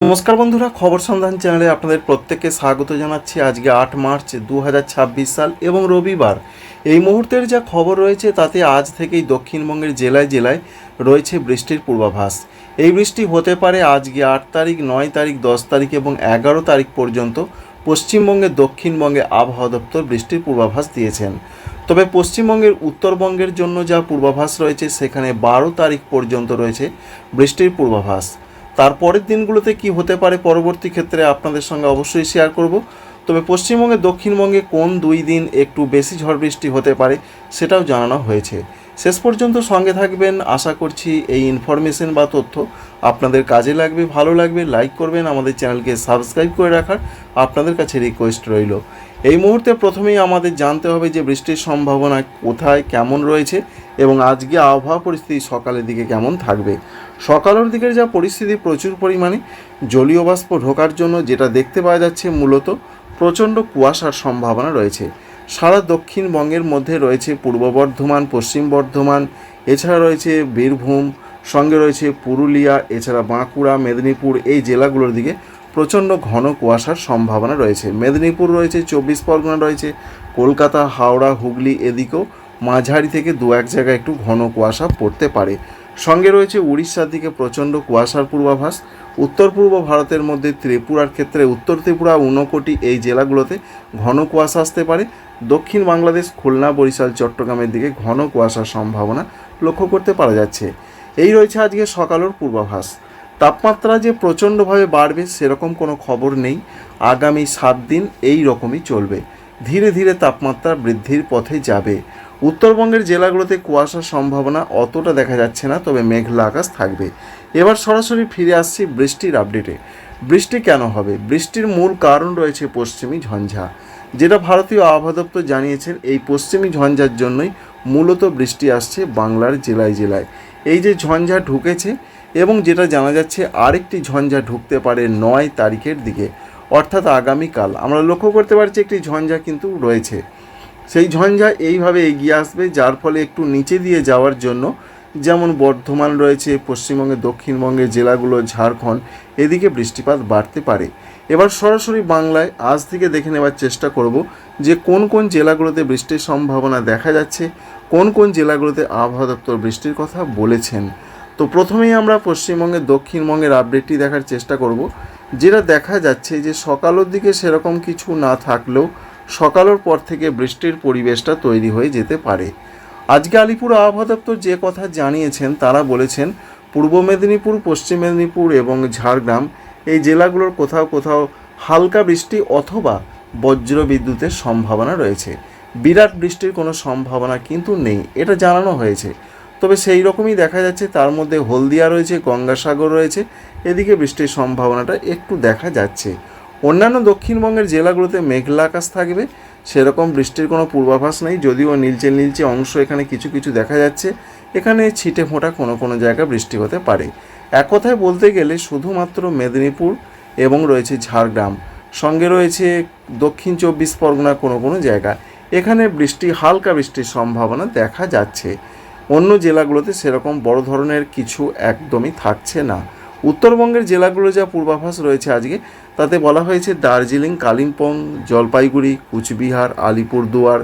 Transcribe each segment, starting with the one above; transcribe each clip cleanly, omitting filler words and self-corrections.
নমস্কার বন্ধুরা, খবর সন্ধান চ্যানেলে আপনাদের প্রত্যেককে স্বাগত জানাচ্ছি। আজকে 8 মার্চ 2026 সাল এবং রবিবার। এই মুহূর্তের যা খবর রয়েছে তাতে আজ থেকেই দক্ষিণবঙ্গের জেলায় জেলায় রয়েছে বৃষ্টির পূর্বাভাস। এই বৃষ্টি হতে পারে আজকে 8 তারিখ, 9 তারিখ, 10 তারিখ এবং 11 তারিখ পর্যন্ত। পশ্চিমবঙ্গের দক্ষিণবঙ্গে আবহাওয়া দপ্তর বৃষ্টির পূর্বাভাস দিয়েছেন। তবে পশ্চিমবঙ্গের উত্তরবঙ্গের জন্য যা পূর্বাভাস রয়েছে সেখানে 12 তারিখ পর্যন্ত রয়েছে বৃষ্টির পূর্বাভাস। তারপরের দিনগুলোতে কি হতে পারে পরবর্তী ক্ষেত্রে আপনাদের সঙ্গে অবশ্যই শেয়ার করব। তবে পশ্চিমবঙ্গে দক্ষিণবঙ্গে কোন 2 দিন একটু বেশি ঝড় বৃষ্টি হতে পারে সেটাও জানানো হয়েছে। শেষ পর্যন্ত সঙ্গে থাকবেন। আশা করছি এই ইনফরমেশন বা তথ্য আপনাদের কাজে লাগবে, ভালো লাগবে। লাইক করবেন, আমাদের চ্যানেলকে সাবস্ক্রাইব করে রাখার আপনাদের কাছে রিকোয়েস্ট রইল। এই মুহূর্তে প্রথমেই আমাদের জানতে হবে যে বৃষ্টির সম্ভাবনা কোথায় কেমন রয়েছে এবং আজকে আবহাওয়া পরিস্থিতি সকালের দিকে কেমন থাকবে। সকালের দিকের যা পরিস্থিতি, প্রচুর পরিমাণে জলীয় বাষ্প ঢোকার জন্য যেটা দেখতে পাওয়া যাচ্ছে মূলত প্রচণ্ড কুয়াশার সম্ভাবনা রয়েছে। সারা দক্ষিণবঙ্গের মধ্যে রয়েছে পূর্ব বর্ধমান, পশ্চিম বর্ধমান, এছাড়া রয়েছে বীরভূম, সঙ্গে রয়েছে পুরুলিয়া, এছাড়া বাঁকুড়া, মেদিনীপুর, এই জেলাগুলোর দিকে প্রচণ্ড ঘন কুয়াশার সম্ভাবনা রয়েছে। মেদিনীপুর রয়েছে, 24 পরগনা রয়েছে, কলকাতা, হাওড়া, হুগলি এদিকেও মাঝারি থেকে 2-1 জায়গায় একটু ঘন কুয়াশা পড়তে পারে। সঙ্গে রয়েছে উড়িষ্যার দিকে প্রচণ্ড কুয়াশার পূর্বাভাস। উত্তর পূর্ব ভারতের মধ্যে ত্রিপুরার ক্ষেত্রে উত্তর ত্রিপুরা, ঊনকোটি এই জেলাগুলোতে ঘন কুয়াশা আসতে পারে। দক্ষিণ বাংলাদেশ, খুলনা, বরিশাল, চট্টগ্রামের দিকে ঘন কুয়াশার সম্ভাবনা লক্ষ্য করতে পারা যাচ্ছে। এই রয়েছে আজকে সকালের পূর্বাভাস। তাপমাত্রা যে প্রচণ্ডভাবে বাড়বে সেরকম কোনো খবর নেই। আগামী 7 দিন এই রকমই চলবে। ধীরে ধীরে তাপমাত্রা বৃদ্ধির পথে যাবে। উত্তরবঙ্গের জেলাগুলোতে কুয়াশার সম্ভাবনা অতটা দেখা যাচ্ছে না, তবে মেঘলা আকাশ থাকবে। এবার সরাসরি ফিরে আসছি বৃষ্টির আপডেটে। বৃষ্টি কেন হবে? বৃষ্টির মূল কারণ রয়েছে পশ্চিমী ঝঞ্ঝা, যেটা ভারতীয় আবহাওয়া দপ্তর জানিয়েছেন। এই পশ্চিমী ঝঞ্ঝার জন্যই মূলত বৃষ্টি আসছে বাংলার জেলায় জেলায়। এই যে ঝঞ্ঝা ঢুকেছে এবং যেটা জানা যাচ্ছে আরেকটি ঝঞ্ঝা ঢুকতে পারে 9 তারিখের দিকে, অর্থাৎ আগামীকাল। আমরা লক্ষ্য করতে পারছি একটি ঝঞ্ঝা কিন্তু রয়েছে। সেই ঝঞ্ঝা এইভাবে এগিয়ে আসবে, যার ফলে একটু নিচে দিয়ে যাওয়ার জন্য যেমন বর্ধমান রয়েছে, পশ্চিমবঙ্গের দক্ষিণবঙ্গের জেলাগুলো, ঝাড়খণ্ড এদিকে বৃষ্টিপাত বাড়তে পারে। এবার সরাসরি বাংলায় আজ থেকে দেখে নেওয়ার চেষ্টা করব যে কোন কোন জেলাগুলোতে বৃষ্টির সম্ভাবনা দেখা যাচ্ছে, কোন কোন জেলাগুলোতে আবহাওয়া দপ্তর বৃষ্টির কথা বলেছেন। তো প্রথমেই আমরা পশ্চিমবঙ্গের দক্ষিণবঙ্গের আপডেটটি দেখার চেষ্টা করব। যেটা দেখা যাচ্ছে যে সকালের দিকে সেরকম কিছু না থাকলেও সকালের পর থেকে বৃষ্টির পরিবেশটা তৈরি হয়ে যেতে পারে। আজকে আলিপুর আবহাওয়া দপ্তর যে কথা জানিয়েছেন, তারা বলেছেন পূর্ব মেদিনীপুর, পশ্চিম মেদিনীপুর এবং ঝাড়গ্রাম এই জেলাগুলোর কোথাও কোথাও হালকা বৃষ্টি অথবা বজ্র বিদ্যুতের সম্ভাবনা রয়েছে। বিরাট বৃষ্টির কোনো সম্ভাবনা কিন্তু নেই, এটা জানানো হয়েছে। তবে সেই রকমই দেখা যাচ্ছে। তার মধ্যে হলদিয়া রয়েছে, গঙ্গাসাগর রয়েছে, এদিকে বৃষ্টির সম্ভাবনাটা একটু দেখা যাচ্ছে। অন্যান্য দক্ষিণবঙ্গের জেলাগুলোতে মেঘলা আকাশ থাকবে, সেরকম বৃষ্টির কোনো পূর্বাভাস নেই। যদিও নীলচে নীলচে অংশ এখানে কিছু কিছু দেখা যাচ্ছে। এখানে ছিটে ফোঁটা কোনো কোনো জায়গায় বৃষ্টি হতে পারে। এক কথায় বলতে গেলে শুধুমাত্র মেদিনীপুর এবং রয়েছে ঝাড়গ্রাম, সঙ্গে রয়েছে দক্ষিণ 24 পরগনা কোনো কোনো জায়গা, এখানে বৃষ্টি, হালকা বৃষ্টির সম্ভাবনা দেখা যাচ্ছে। অন্য জেলাগুলোতে সেরকম বড় ধরনের কিছু একদমই থাকছে না। উত্তরবঙ্গের জেলাগুলো যা পূর্বাভাস রয়েছে আজকে, তাতে বলা হয়েছে দার্জিলিং, কালিম্পং, জলপাইগুড়ি, কুচবিহার, আলিপুরদুয়ার,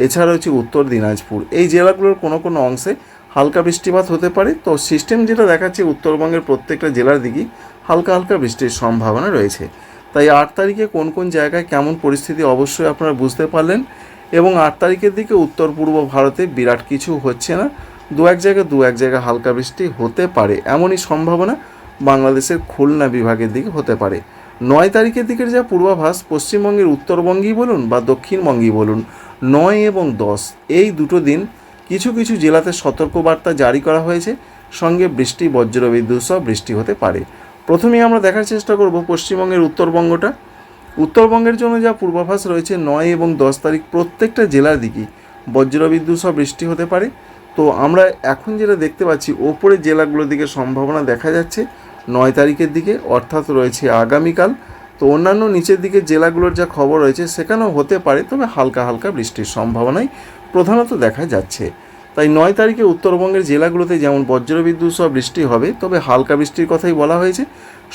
এছাড়া হচ্ছে উত্তর দিনাজপুর, এই জেলাগুলোর কোনো কোনো অংশে হালকা বৃষ্টিপাত হতে পারে। তো সিস্টেম যেটা দেখাচ্ছে উত্তরবঙ্গের প্রত্যেকটা জেলার দিকেই হালকা হালকা বৃষ্টির সম্ভাবনা রয়েছে। তাই 8 তারিখে কোন কোন জায়গায় কেমন পরিস্থিতি অবশ্যই আপনারা বুঝতে পারলেন। এবং 8 তারিখের দিকে উত্তর পূর্ব ভারতে বিরাট কিছু হচ্ছে না, দু এক জায়গায় হালকা বৃষ্টি হতে পারে, এমনই সম্ভাবনা বাংলাদেশের খুলনা বিভাগের দিকে হতে পারে। 9 তারিখের দিকের যা পূর্বাভাস, পশ্চিমবঙ্গের উত্তরবঙ্গেই বলুন বা দক্ষিণবঙ্গেই বলুন, 9 এবং 10 এই দুটো দিন কিছু কিছু জেলাতে সতর্কবার্তা জারি করা হয়েছে। সঙ্গে বৃষ্টি, বজ্রবিদ্যুৎ সহ বৃষ্টি হতে পারে। প্রথমেই আমরা দেখার চেষ্টা করব পশ্চিমবঙ্গের উত্তরবঙ্গটা। উত্তরবঙ্গের জন্য যা পূর্বাভাস রয়েছে 9 এবং 10 তারিখ প্রত্যেকটা জেলার দিকেই বজ্রবিদ্যুৎ সহ বৃষ্টি হতে পারে। তো আমরা এখন যেটা দেখতে পাচ্ছি ওপরের জেলাগুলোর দিকে সম্ভাবনা দেখা যাচ্ছে 9 তারিখের দিকে, অর্থাৎ রয়েছে আগামীকাল। তো অন্যান্য নিচের দিকে জেলাগুলোর যা খবর রয়েছে সেখানেও হতে পারে, তবে হালকা হালকা বৃষ্টির সম্ভাবনাই প্রধানত দেখা যাচ্ছে। তাই 9 তারিখে উত্তরবঙ্গের জেলাগুলোতে যেমন বজ্রবিদ্যুৎ সহ বৃষ্টি হবে, তবে হালকা বৃষ্টির কথাই বলা হয়েছে।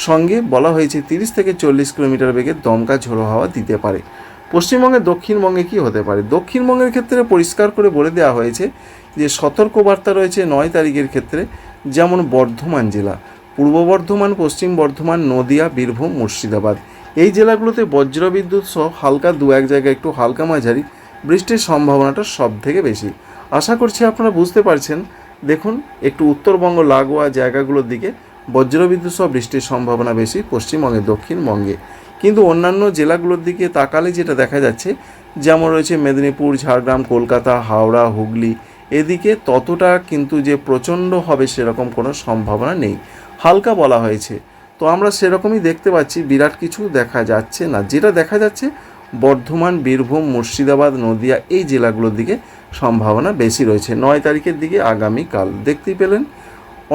সঙ্গে বলা হয়েছে 30 থেকে 40 কিলোমিটার বেগে দমকা ঝোড়ো হাওয়া দিতে পারে। পশ্চিমবঙ্গের দক্ষিণবঙ্গে কি হতে পারে? দক্ষিণবঙ্গের ক্ষেত্রে পরিষ্কার করে বলে দেওয়া হয়েছে যে সতর্কবার্তা রয়েছে 9 তারিখের ক্ষেত্রে, যেমন বর্ধমান জেলা, পূর্ব বর্ধমান, পশ্চিম বর্ধমান, নদিয়া, বীরভূম, মুর্শিদাবাদ এই জেলাগুলোতে বজ্রবিদ্যুৎ সহ হালকা 2-1 জায়গায় একটু হালকা মাঝারি বৃষ্টির সম্ভাবনাটা সব থেকে বেশি। আশা করছি আপনারা বুঝতে পারছেন। দেখুন, একটু উত্তরবঙ্গ লাগোয়া জায়গাগুলোর দিকে বজ্রবিদ্যুৎ সহ বৃষ্টির সম্ভাবনা বেশি পশ্চিমবঙ্গে, দক্ষিণবঙ্গে। কিন্তু অন্যান্য জেলাগুলোর দিকে তাকালে যেটা দেখা যাচ্ছে, যেমন রয়েছে মেদিনীপুর, ঝাড়গ্রাম, কলকাতা, হাওড়া, হুগলি, এদিকে ততটা কিন্তু যে প্রচণ্ড হবে সেরকম কোনো সম্ভাবনা নেই, হালকা বলা হয়েছে। তো আমরা সেরকমই দেখতে পাচ্ছি, বিরাট কিছু দেখা যাচ্ছে না। যেটা দেখা যাচ্ছে বর্ধমান, বীরভূম, মুর্শিদাবাদ, নদিয়া এই জেলাগুলোর দিকে সম্ভাবনা বেশি রয়েছে 9 তারিখের দিকে, আগামীকাল দেখতেই পেলেন।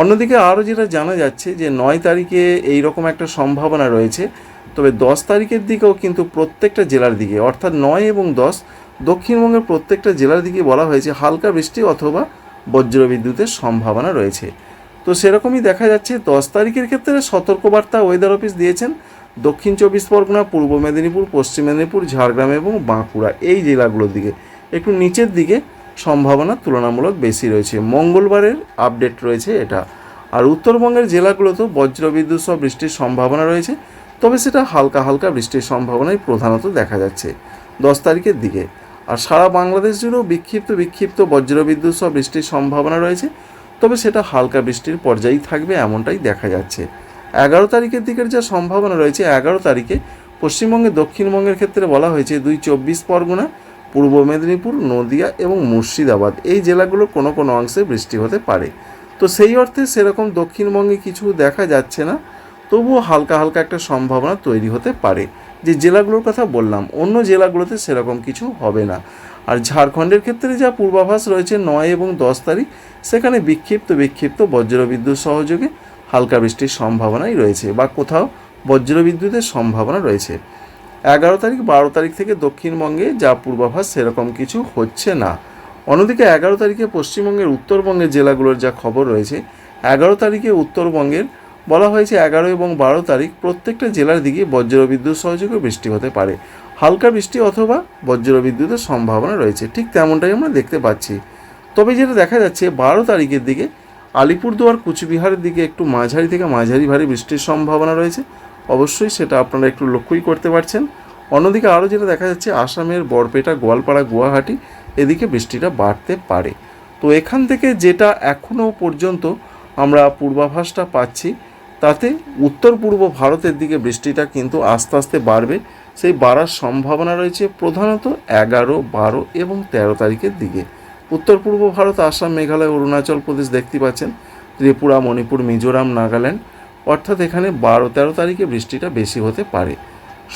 অন্যদিকে আরও যেটা জানা যাচ্ছে যে 9 তারিখে এই রকম একটা সম্ভাবনা রয়েছে, তবে 10 তারিখের দিকেও কিন্তু প্রত্যেকটা জেলার দিকে, অর্থাৎ 9 এবং 10 দক্ষিণবঙ্গের প্রত্যেকটা জেলার দিকে বলা হয়েছে হালকা বৃষ্টি অথবা বজ্রবিদ্যুতের সম্ভাবনা রয়েছে। তো সেরকমই দেখা যাচ্ছে 10 তারিখের ক্ষেত্রে সতর্কবার্তা ওয়েদার অফিস দিয়েছেন দক্ষিণ 24 পরগনা, পূর্ব মেদিনীপুর, পশ্চিম মেদিনীপুর, ঝাড়গ্রাম এবং বাঁকুড়া এই জেলাগুলোর দিকে একটু নিচের দিকে সম্ভাবনা তুলনামূলক বেশি রয়েছে। মঙ্গলবারের আপডেট রয়েছে এটা। আর উত্তরবঙ্গের জেলাগুলোতেও বজ্রবিদ্যুৎ সহ বৃষ্টির সম্ভাবনা রয়েছে, তবে সেটা হালকা হালকা বৃষ্টির সম্ভাবনাই প্রধানত দেখা যাচ্ছে 10 তারিখের দিকে। আর সারা বাংলাদেশ জুড়েও বিক্ষিপ্ত বজ্রবিদ্যুৎ সহ বৃষ্টির সম্ভাবনা রয়েছে, তবে সেটা হালকা বৃষ্টির পর্যায়েই থাকবে এমনটাই দেখা যাচ্ছে। 11 তারিখের দিকের যা সম্ভাবনা রয়েছে, 11 তারিখে পশ্চিমবঙ্গে, দক্ষিণবঙ্গের ক্ষেত্রে বলা হয়েছে 2 24 পরগনা, পূর্ব মেদিনীপুর, নদিয়া এবং মুর্শিদাবাদ এই জেলাগুলোর কোনো কোনো অংশে বৃষ্টি হতে পারে। তো সেই অর্থে সেরকম দক্ষিণবঙ্গে কিছু দেখা যাচ্ছে না, তবুও হালকা হালকা একটা সম্ভাবনা তৈরি হতে পারে। যে জেলাগুলোর কথা বললাম, অন্য জেলাগুলোতে সেরকম কিছু হবে না। আর ঝাড়খণ্ডের ক্ষেত্রে যা পূর্বাভাস রয়েছে 9 এবং 10 তারিখ, সেখানে বিক্ষিপ্ত বজ্রবিদ্যুৎ সহযোগে হালকা বৃষ্টির সম্ভাবনাই রয়েছে, বা কোথাও বজ্রবিদ্যুতের সম্ভাবনা রয়েছে। 11 তারিখ, 12 তারিখ থেকে দক্ষিণবঙ্গে যা পূর্বাভাস সেরকম কিছু হচ্ছে না। অন্যদিকে 11 তারিখে পশ্চিমবঙ্গের উত্তরবঙ্গের জেলাগুলোর যা খবর রয়েছে, 11 তারিখে উত্তরবঙ্গের বলা হয়েছে 11 এবং 12 তারিখ প্রত্যেকটা জেলার দিকে বজ্রবিদ্যুৎ সহযোগে বৃষ্টি হতে পারে, হালকা বৃষ্টি অথবা বজ্রবিদ্যুতের সম্ভাবনা রয়েছে। ঠিক তেমনটাই আমরা দেখতে পাচ্ছি। তবে যেটা দেখা যাচ্ছে 12 তারিখের দিকে আলিপুরদুয়ার, কুচবিহারের দিকে একটু মাঝারি থেকে মাঝারি ভারী বৃষ্টির সম্ভাবনা রয়েছে। অবশ্যই সেটা আপনারা একটু লক্ষ্যই করতে পারছেন। অন্যদিকে আরও যেটা দেখা যাচ্ছে আসামের বরপেটা, গোয়ালপাড়া, গুয়াহাটি এদিকে বৃষ্টিটা বাড়তে পারে। তো এখান থেকে যেটা এখনও পর্যন্ত আমরা পূর্বাভাসটা পাচ্ছি, তাতে উত্তর পূর্ব ভারতের দিকে বৃষ্টিটা কিন্তু আস্তে আস্তে বাড়বে। সেই বাড়ার সম্ভাবনা রয়েছে প্রধানত 11, 12 এবং 13 তারিখের দিকে। উত্তর পূর্ব ভারত, আসাম, মেঘালয়, অরুণাচল প্রদেশ দেখতে পাচ্ছেন, ত্রিপুরা, মণিপুর, মিজোরাম, নাগাল্যান্ড, অর্থাৎ এখানে 12-13 তারিখে বৃষ্টিটা বেশি হতে পারে।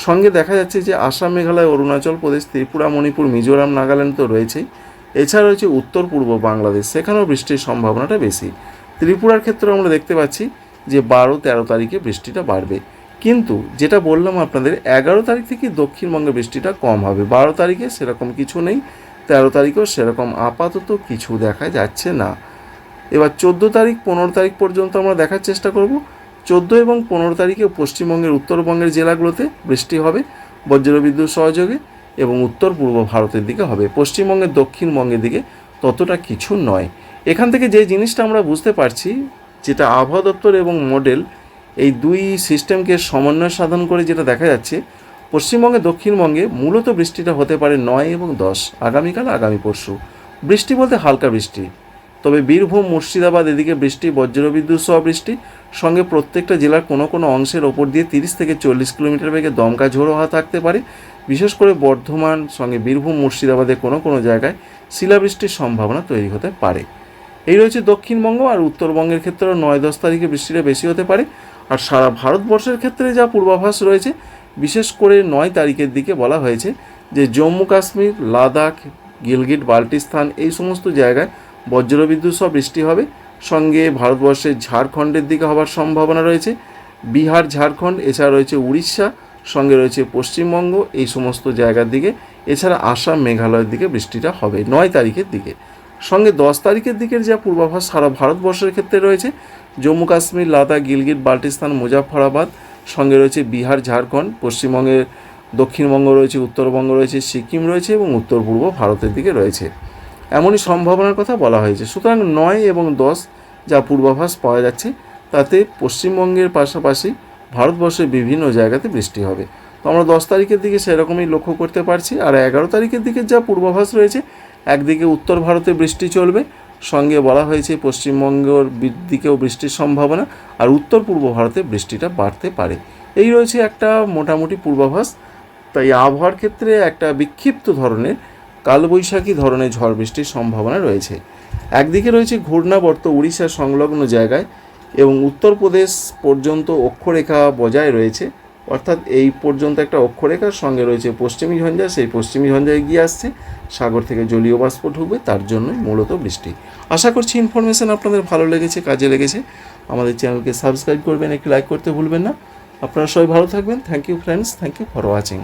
সঙ্গে দেখা যাচ্ছে যে আসাম, মেঘালয়, অরুণাচল প্রদেশ, ত্রিপুরা, মণিপুর, মিজোরাম, নাগাল্যান্ড তো রয়েছেই, এছাড়া রয়েছে উত্তর পূর্ব বাংলাদেশ, সেখানেও বৃষ্টির সম্ভাবনাটা বেশি। ত্রিপুরার ক্ষেত্রে আমরা দেখতে পাচ্ছি যে 12-13 তারিখে বৃষ্টিটা বাড়বে। কিন্তু যেটা বললাম আপনাদের, 11 তারিখ থেকে দক্ষিণবঙ্গে বৃষ্টিটা কম হবে। 12 তারিখে সেরকম কিছু নেই, 13 তারিখেও সেরকম আপাতত কিছু দেখা যাচ্ছে না। এবার 14 তারিখ, 15 তারিখ পর্যন্ত আমরা দেখার চেষ্টা করব। 14 এবং 15 তারিখে পশ্চিমবঙ্গের, উত্তরবঙ্গের জেলাগুলোতে বৃষ্টি হবে বজ্রবিদ্যুৎ সহযোগে, এবং উত্তর পূর্ব ভারতের দিকে হবে। পশ্চিমবঙ্গের, দক্ষিণবঙ্গের দিকে ততটা কিছু নয়। এখান থেকে যে জিনিসটা আমরা বুঝতে পারছি, যেটা আবহাওয়া দপ্তর এবং মডেল এই দুই সিস্টেমকে সমন্বয় সাধন করে যেটা দেখা যাচ্ছে, পশ্চিমবঙ্গে, দক্ষিণবঙ্গে মূলত বৃষ্টিটা হতে পারে 9 এবং 10, আগামীকাল, আগামী পরশু। বৃষ্টি বলতে হালকা বৃষ্টি। তবে বীরভূম, মুর্শিদাবাদ এদিকে বৃষ্টি, বজ্রবিদ্যুৎ সহ বৃষ্টি, সঙ্গে প্রত্যেকটা জেলার কোনো কোনো অংশের ওপর দিয়ে 30 থেকে 40 কিলোমিটার বেগে দমকা ঝোড়ো হাওয়া থাকতে পারে। বিশেষ করে বর্ধমান, সঙ্গে বীরভূম, মুর্শিদাবাদের কোনো কোনো জায়গায় শিলাবৃষ্টির সম্ভাবনা তৈরি হতে পারে। এই রয়েছে দক্ষিণবঙ্গ। আর উত্তরবঙ্গের ক্ষেত্রেও 9-10 তারিখে বৃষ্টিটা বেশি হতে পারে। আর সারা ভারতবর্ষের ক্ষেত্রে যা পূর্বাভাস রয়েছে, বিশেষ করে 9 তারিখের দিকে বলা হয়েছে যে জম্মু কাশ্মীর, লাদাখ, গিলগিট, বাল্টিস্তান এই সমস্ত জায়গায় বজ্রবিদ্যুৎ সহ বৃষ্টি হবে। সঙ্গে ভারতবর্ষের ঝাড়খণ্ডের দিকে হওয়ার সম্ভাবনা রয়েছে, বিহার, ঝাড়খণ্ড, এছাড়া রয়েছে উড়িষ্যা, সঙ্গে রয়েছে পশ্চিমবঙ্গ, এই সমস্ত জায়গার দিকে, এছাড়া আসাম, মেঘালয়ের দিকে বৃষ্টিটা হবে 9 তারিখের দিকে। সঙ্গে 10 তারিখের দিকের যা পূর্বাভাস সারা ভারতবর্ষের ক্ষেত্রে রয়েছে, জম্মু কাশ্মীর, লাদাখ, গিলগিট, বাল্টিস্তান, মুজাফফরাবাদ, সঙ্গে রয়েছে বিহার, ঝাড়খণ্ড, পশ্চিমবঙ্গের দক্ষিণবঙ্গ রয়েছে, উত্তরবঙ্গ রয়েছে, সিকিম রয়েছে এবং উত্তর পূর্ব ভারতের দিকে রয়েছে, এমনই সম্ভাবনার কথা বলা হয়েছে। সুতরাং 9 এবং 10 যা পূর্বাভাস পাওয়া যাচ্ছে তাতে পশ্চিমবঙ্গের পাশাপাশি ভারতবর্ষের বিভিন্ন জায়গাতে বৃষ্টি হবে। তো আমরা 10 তারিখের দিকে সেরকমই লক্ষ্য করতে পারছি। আর 11 তারিখের দিকে যা পূর্বাভাস রয়েছে, একদিকে উত্তর ভারতে বৃষ্টি চলবে, সঙ্গে বলা হয়েছে পশ্চিমবঙ্গের দিকেও বৃষ্টির সম্ভাবনা, আর উত্তর পূর্ব ভারতে বৃষ্টিটা বাড়তে পারে। এই রয়েছে একটা মোটামুটি পূর্বাভাস। তাই আবহাওয়ার ক্ষেত্রে একটা বিক্ষিপ্ত ধরনের কালবৈশাখী ধরনের ঝড় বৃষ্টির সম্ভাবনা রয়েছে। একদিকে রয়েছে ঘূর্ণাবর্ত উড়িষ্যা সংলগ্ন জায়গায় এবং উত্তরপ্রদেশ পর্যন্ত অক্ষরেখা বজায় রয়েছে, অর্থাৎ এই পর্যন্ত একটা অক্ষরেখার সঙ্গে রয়েছে পশ্চিমী ঝঞ্ঝা, সেই পশ্চিমী ঝঞ্ঝা এগিয়ে আসছে, সাগর থেকে জলীয় বাষ্প ঢুকবে, তার জন্যই মূলত বৃষ্টি। আশা করছি ইনফরমেশান আপনাদের ভালো লেগেছে, কাজে লেগেছে। আমাদের চ্যানেলকে সাবস্ক্রাইব করবেন, একটি লাইক করতে ভুলবেন না। আপনারা সবাই ভালো থাকবেন। Thank you friends, thank you for watching.